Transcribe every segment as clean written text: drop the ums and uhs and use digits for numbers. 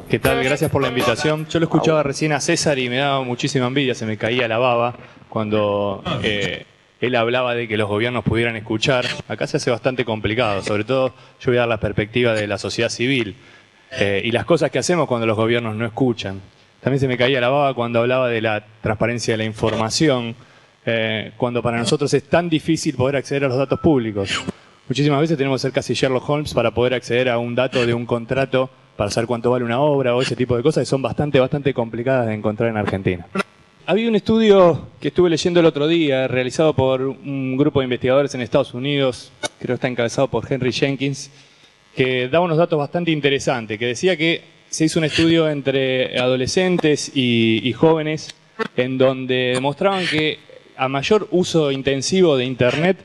¿Qué tal? Gracias por la invitación. Yo lo escuchaba recién a César y me daba muchísima envidia, se me caía la baba cuando él hablaba de que los gobiernos pudieran escuchar. Acá se hace bastante complicado, sobre todo yo voy a dar la perspectiva de la sociedad civil y las cosas que hacemos cuando los gobiernos no escuchan. También se me caía la baba cuando hablaba de la transparencia de la información, cuando para nosotros es tan difícil poder acceder a los datos públicos. Muchísimas veces tenemos que ser casi Sherlock Holmes para poder acceder a un dato de un contrato para saber cuánto vale una obra o ese tipo de cosas que son bastante complicadas de encontrar en Argentina. Había un estudio que estuve leyendo el otro día, realizado por un grupo de investigadores en Estados Unidos, creo que está encabezado por Henry Jenkins, que daba unos datos bastante interesantes, que decía que se hizo un estudio entre adolescentes y jóvenes en donde demostraban que a mayor uso intensivo de Internet,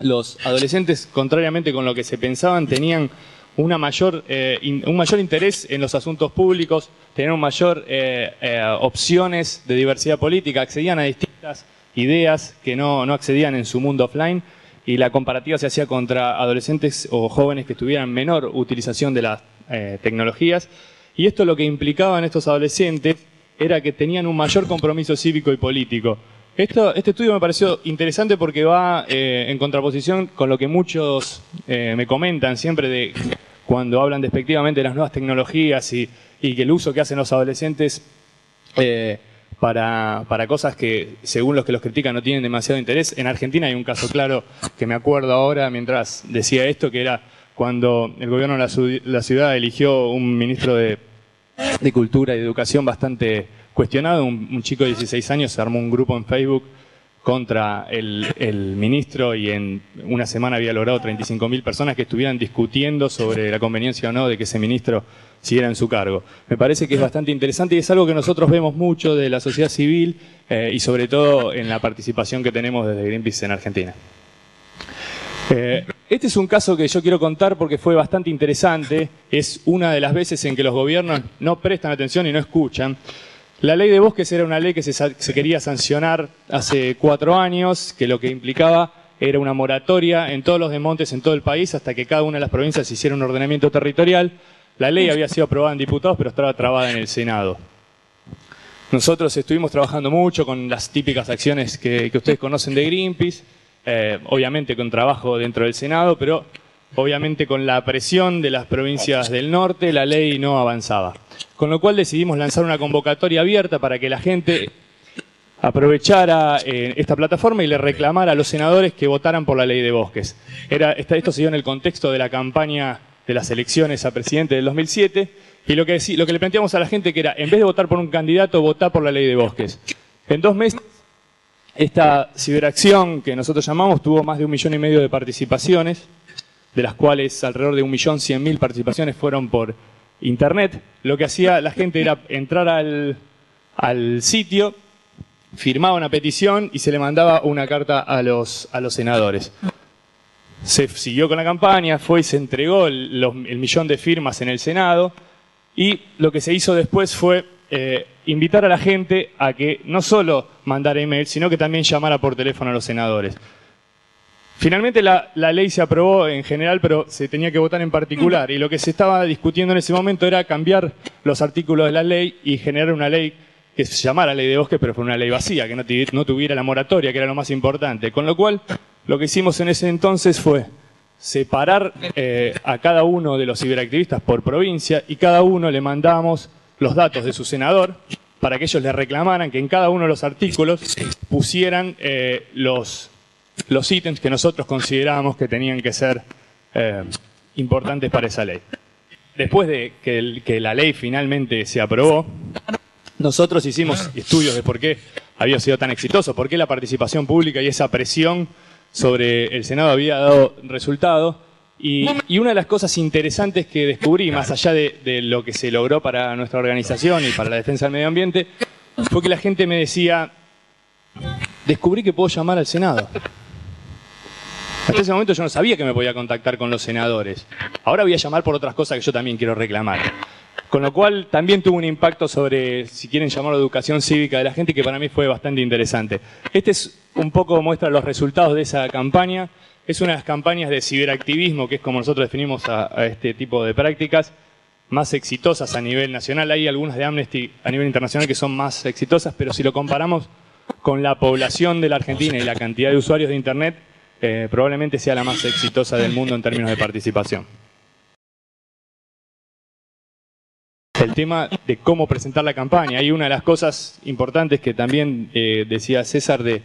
los adolescentes, contrariamente con lo que se pensaban, tenían un mayor interés en los asuntos públicos, tenían mayor opciones de diversidad política, accedían a distintas ideas que no accedían en su mundo offline, y la comparativa se hacía contra adolescentes o jóvenes que tuvieran menor utilización de las tecnologías, y esto lo que implicaba en estos adolescentes era que tenían un mayor compromiso cívico y político. Este estudio me pareció interesante porque va en contraposición con lo que muchos me comentan siempre de cuando hablan despectivamente de las nuevas tecnologías y que el uso que hacen los adolescentes para cosas que, según los que los critican, no tienen demasiado interés. En Argentina hay un caso claro que me acuerdo ahora mientras decía esto, que era cuando el gobierno de la ciudad eligió un ministro de Cultura y de Educación bastante cuestionado. Un chico de 16 años se armó un grupo en Facebook contra el ministro y en una semana había logrado 35.000 personas que estuvieran discutiendo sobre la conveniencia o no de que ese ministro siguiera en su cargo. Me parece que es bastante interesante y es algo que nosotros vemos mucho de la sociedad civil y sobre todo en la participación que tenemos desde Greenpeace en Argentina. Este es un caso que yo quiero contar porque fue bastante interesante. Es una de las veces en que los gobiernos no prestan atención y no escuchan. La ley de bosques era una ley que se quería sancionar hace 4 años, que lo que implicaba era una moratoria en todos los desmontes en todo el país hasta que cada una de las provincias hiciera un ordenamiento territorial. La ley había sido aprobada en diputados, pero estaba trabada en el Senado. Nosotros estuvimos trabajando mucho con las típicas acciones que ustedes conocen de Greenpeace, obviamente con trabajo dentro del Senado, pero obviamente con la presión de las provincias del norte la ley no avanzaba. Con lo cual decidimos lanzar una convocatoria abierta para que la gente aprovechara esta plataforma y le reclamara a los senadores que votaran por la ley de bosques. Esto se dio en el contexto de la campaña de las elecciones a presidente del 2007 y lo que le planteamos a la gente que era, en vez de votar por un candidato, votá por la ley de bosques. En 2 meses esta ciberacción que nosotros llamamos tuvo más de 1,5 millones de participaciones, de las cuales alrededor de 1.100.000 participaciones fueron por Internet. Lo que hacía la gente era entrar al sitio, firmaba una petición y se le mandaba una carta a los senadores. Se siguió con la campaña, fue y se entregó el 1.000.000 de firmas en el Senado y lo que se hizo después fue invitar a la gente a que no solo mandara email, sino que también llamara por teléfono a los senadores. Finalmente la ley se aprobó en general, pero se tenía que votar en particular. Y lo que se estaba discutiendo en ese momento era cambiar los artículos de la ley y generar una ley que se llamara Ley de Bosques, pero fue una ley vacía, que no tuviera la moratoria, que era lo más importante. Con lo cual, lo que hicimos en ese entonces fue separar a cada uno de los ciberactivistas por provincia y cada uno le mandamos los datos de su senador para que ellos le reclamaran que en cada uno de los artículos pusieran los ítems que nosotros considerábamos que tenían que ser importantes para esa ley. Después de que la ley finalmente se aprobó, nosotros hicimos estudios de por qué había sido tan exitoso, por qué la participación pública y esa presión sobre el Senado había dado resultado. Y una de las cosas interesantes que descubrí, más allá de lo que se logró para nuestra organización y para la defensa del medio ambiente, fue que la gente me decía, descubrí que puedo llamar al Senado. Hasta ese momento yo no sabía que me podía contactar con los senadores. Ahora voy a llamar por otras cosas que yo también quiero reclamar. Con lo cual también tuvo un impacto sobre, si quieren llamarlo, educación cívica de la gente, que para mí fue bastante interesante. Este es un poco muestra los resultados de esa campaña. Es una de las campañas de ciberactivismo, que es como nosotros definimos a este tipo de prácticas, más exitosas a nivel nacional. Hay algunas de Amnesty a nivel internacional que son más exitosas, pero si lo comparamos con la población de la Argentina y la cantidad de usuarios de Internet, probablemente sea la más exitosa del mundo en términos de participación. El tema de cómo presentar la campaña. Hay una de las cosas importantes que también decía César de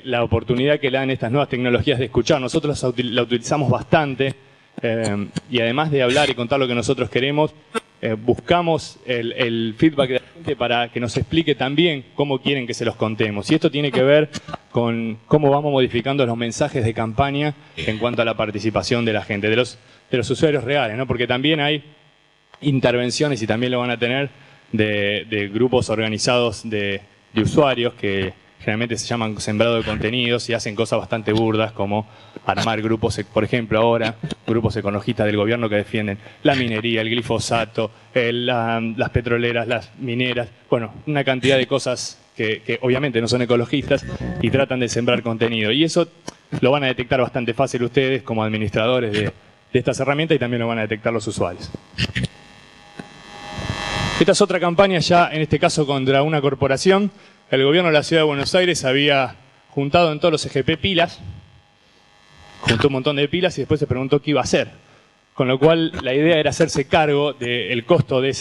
la oportunidad que le dan estas nuevas tecnologías de escuchar. Nosotros la utilizamos bastante y además de hablar y contar lo que nosotros queremos, buscamos el feedback de la gente para que nos explique también cómo quieren que se los contemos. Y esto tiene que ver con cómo vamos modificando los mensajes de campaña en cuanto a la participación de la gente, de los usuarios reales, ¿no? Porque también hay intervenciones, y también lo van a tener, de grupos organizados de usuarios que generalmente se llaman sembrado de contenidos y hacen cosas bastante burdas como armar grupos, por ejemplo ahora, grupos ecologistas del gobierno que defienden la minería, el glifosato, las petroleras, las mineras, bueno, una cantidad de cosas que obviamente no son ecologistas y tratan de sembrar contenido. Y eso lo van a detectar bastante fácil ustedes como administradores de estas herramientas, y también lo van a detectar los usuarios. Esta es otra campaña ya, en este caso, contra una corporación. El gobierno de la Ciudad de Buenos Aires había juntado en todos los EGP pilas, juntó un montón de pilas y después se preguntó qué iba a hacer. Con lo cual la idea era hacerse cargo del costo de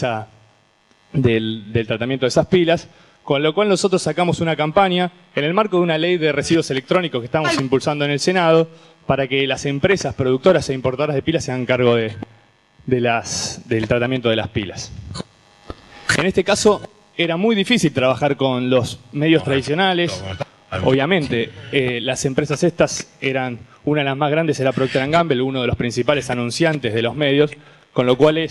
del tratamiento de esas pilas, con lo cual nosotros sacamos una campaña en el marco de una ley de residuos electrónicos que estamos impulsando en el Senado para que las empresas productoras e importadoras de pilas se hagan cargo del tratamiento de las pilas. En este caso era muy difícil trabajar con los medios tradicionales. Obviamente, las empresas estas eran, una de las más grandes era Procter & Gamble, uno de los principales anunciantes de los medios, con lo cual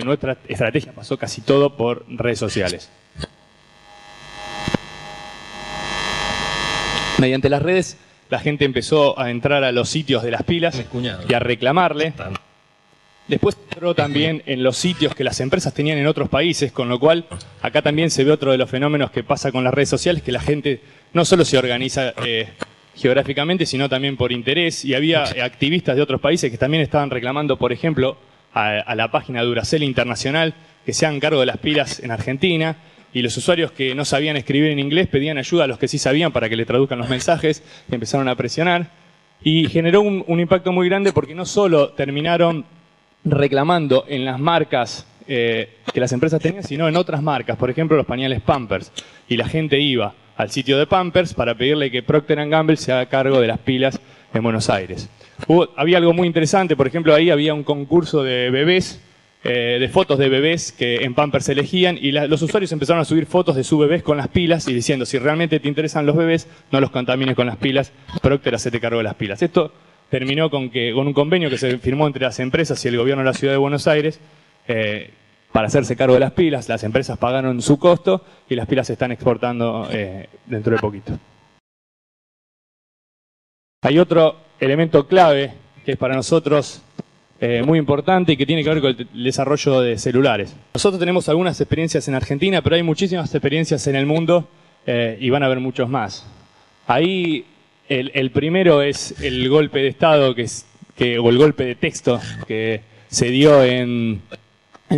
nuestra estrategia pasó casi todo por redes sociales. Mediante las redes, la gente empezó a entrar a los sitios de las pilas y a reclamarle. Después entró también en los sitios que las empresas tenían en otros países, con lo cual acá también se ve otro de los fenómenos que pasa con las redes sociales, que la gente no solo se organiza geográficamente, sino también por interés, y había activistas de otros países que también estaban reclamando, por ejemplo, a la página Duracell Internacional, que se hagan cargo de las pilas en Argentina, y los usuarios que no sabían escribir en inglés pedían ayuda a los que sí sabían para que le traduzcan los mensajes, y empezaron a presionar, y generó un impacto muy grande porque no solo terminaron reclamando en las marcas que las empresas tenían, sino en otras marcas, por ejemplo los pañales Pampers, y la gente iba al sitio de Pampers para pedirle que Procter & Gamble se haga cargo de las pilas en Buenos Aires. Había algo muy interesante, por ejemplo ahí había un concurso de bebés, de fotos de bebés que en Pampers se elegían, y los usuarios empezaron a subir fotos de sus bebés con las pilas y diciendo, si realmente te interesan los bebés, no los contamines con las pilas, Procter, hacete cargo de las pilas. Esto terminó con un convenio que se firmó entre las empresas y el gobierno de la Ciudad de Buenos Aires para hacerse cargo de las pilas. Las empresas pagaron su costo y las pilas se están exportando dentro de poquito. Hay otro elemento clave que es para nosotros muy importante y que tiene que ver con el desarrollo de celulares. Nosotros tenemos algunas experiencias en Argentina, pero hay muchísimas experiencias en el mundo y van a haber muchos más. Ahí el primero es el golpe de Estado o el golpe de texto que se dio en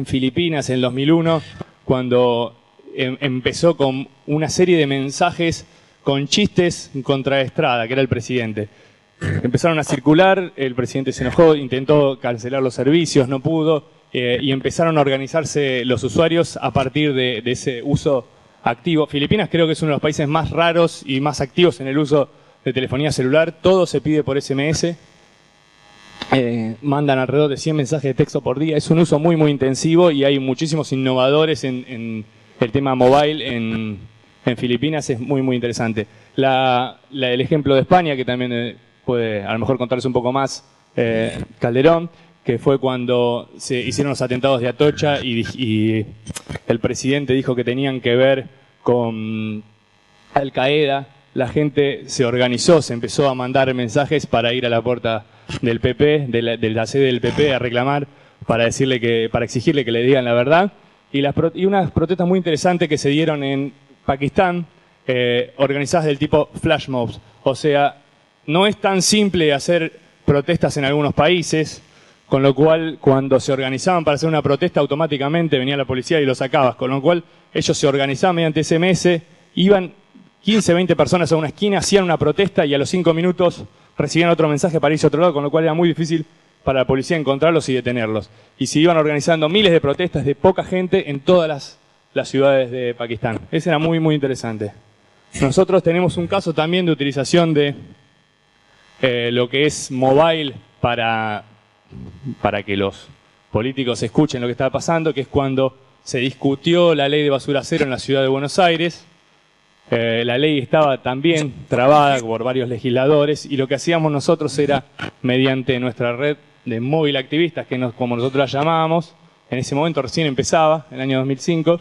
Filipinas en 2001, cuando empezó con una serie de mensajes con chistes contra Estrada, que era el presidente. Empezaron a circular, el presidente se enojó, intentó cancelar los servicios, no pudo, y empezaron a organizarse los usuarios a partir de ese uso activo. Filipinas creo que es uno de los países más raros y más activos en el uso de telefonía celular. Todo se pide por SMS. Mandan alrededor de 100 mensajes de texto por día. Es un uso muy, muy intensivo y hay muchísimos innovadores en el tema mobile en Filipinas. Es muy, muy interesante. El ejemplo de España, que también puede a lo mejor contarles un poco más, Calderón, que fue cuando se hicieron los atentados de Atocha y el presidente dijo que tenían que ver con Al Qaeda. La gente se organizó, se empezó a mandar mensajes para ir a la puerta del PP, de la sede del PP, a reclamar para exigirle que le digan la verdad. Y unas protestas muy interesantes que se dieron en Pakistán, organizadas del tipo flash mobs. O sea, no es tan simple hacer protestas en algunos países, con lo cual cuando se organizaban para hacer una protesta automáticamente venía la policía y lo sacaba, con lo cual ellos se organizaban mediante SMS, iban 15, 20 personas a una esquina, hacían una protesta y a los 5 minutos recibían otro mensaje para irse a otro lado, con lo cual era muy difícil para la policía encontrarlos y detenerlos. Y se iban organizando miles de protestas de poca gente en todas las ciudades de Pakistán. Ese era muy, muy interesante. Nosotros tenemos un caso también de utilización de lo que es mobile para que los políticos escuchen lo que estaba pasando, que es cuando se discutió la ley de basura cero en la ciudad de Buenos Aires. La ley estaba también trabada por varios legisladores y lo que hacíamos nosotros era, mediante nuestra red de móvil activistas, como nosotros la llamábamos, en ese momento recién empezaba, en el año 2005,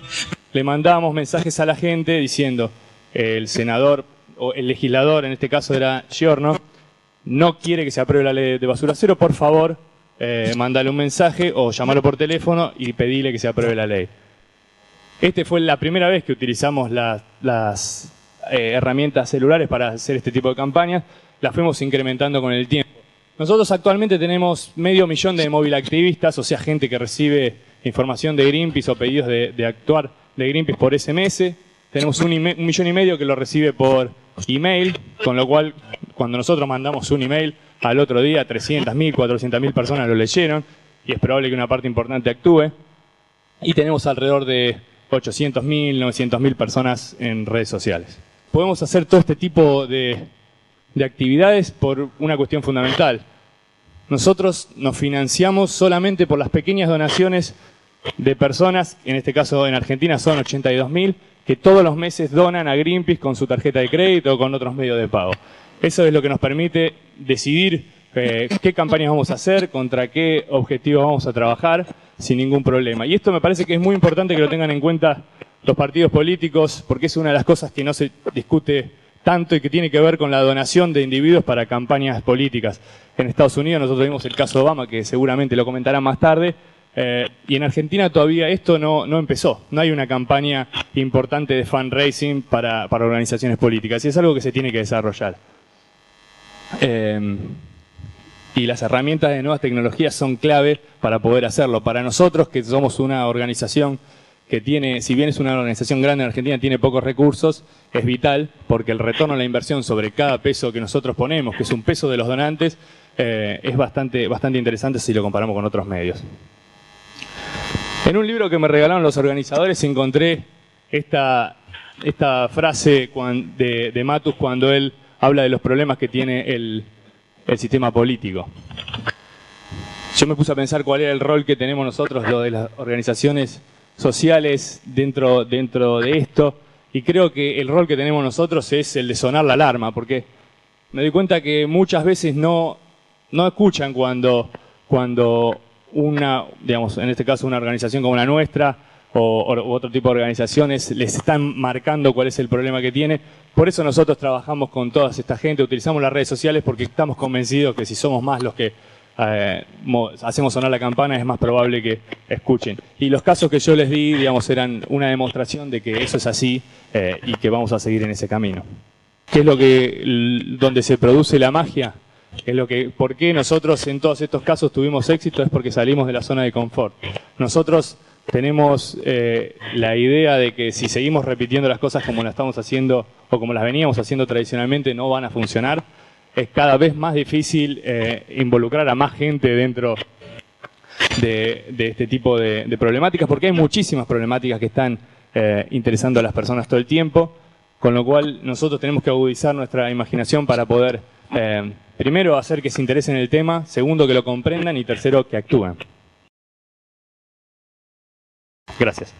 le mandábamos mensajes a la gente diciendo, el senador, o el legislador, en este caso era Giorno, no quiere que se apruebe la ley de basura cero, por favor, mándale un mensaje o llamalo por teléfono y pedile que se apruebe la ley. Esta fue la primera vez que utilizamos las herramientas celulares para hacer este tipo de campañas. Las fuimos incrementando con el tiempo. Nosotros actualmente tenemos 500.000 de móvil activistas, o sea, gente que recibe información de Greenpeace o pedidos de actuar de Greenpeace por SMS. Tenemos 1,5 millones que lo recibe por email, con lo cual, cuando nosotros mandamos un email, al otro día 300.000, 400.000 personas lo leyeron y es probable que una parte importante actúe. Y tenemos alrededor de 800.000, 900.000 personas en redes sociales. Podemos hacer todo este tipo de actividades por una cuestión fundamental. Nosotros nos financiamos solamente por las pequeñas donaciones de personas, en este caso en Argentina son 82.000, que todos los meses donan a Greenpeace con su tarjeta de crédito o con otros medios de pago. Eso es lo que nos permite decidir qué campañas vamos a hacer, contra qué objetivos vamos a trabajar, sin ningún problema. Y esto me parece que es muy importante que lo tengan en cuenta los partidos políticos, porque es una de las cosas que no se discute tanto y que tiene que ver con la donación de individuos para campañas políticas. En Estados Unidos nosotros vimos el caso de Obama, que seguramente lo comentarán más tarde, y en Argentina todavía esto no empezó. No hay una campaña importante de fundraising para organizaciones políticas, y es algo que se tiene que desarrollar. Y las herramientas de nuevas tecnologías son clave para poder hacerlo. Para nosotros, que somos una organización que tiene, si bien es una organización grande en Argentina, tiene pocos recursos, es vital porque el retorno a la inversión sobre cada peso que nosotros ponemos, que es un peso de los donantes, es bastante interesante si lo comparamos con otros medios. En un libro que me regalaron los organizadores encontré esta frase de Matus cuando él habla de los problemas que tiene el sistema político. Yo me puse a pensar cuál era el rol que tenemos nosotros, lo de las organizaciones sociales dentro de esto, y creo que el rol que tenemos nosotros es el de sonar la alarma, porque me doy cuenta que muchas veces no escuchan cuando una, digamos, en este caso una organización como la nuestra o otro tipo de organizaciones les están marcando cuál es el problema que tiene. Por eso nosotros trabajamos con toda esta gente, utilizamos las redes sociales porque estamos convencidos que si somos más los que hacemos sonar la campana es más probable que escuchen. Y los casos que yo les di, digamos, eran una demostración de que eso es así y que vamos a seguir en ese camino. ¿Qué es lo donde se produce la magia? ¿Por qué nosotros en todos estos casos tuvimos éxito? Es porque salimos de la zona de confort. Nosotros tenemos la idea de que si seguimos repitiendo las cosas como las estamos haciendo o como las veníamos haciendo tradicionalmente, no van a funcionar. Es cada vez más difícil involucrar a más gente dentro de este tipo de problemáticas, porque hay muchísimas problemáticas que están interesando a las personas todo el tiempo, con lo cual nosotros tenemos que agudizar nuestra imaginación para poder, primero, hacer que se interesen en el tema, segundo, que lo comprendan y tercero, que actúen. Gracias.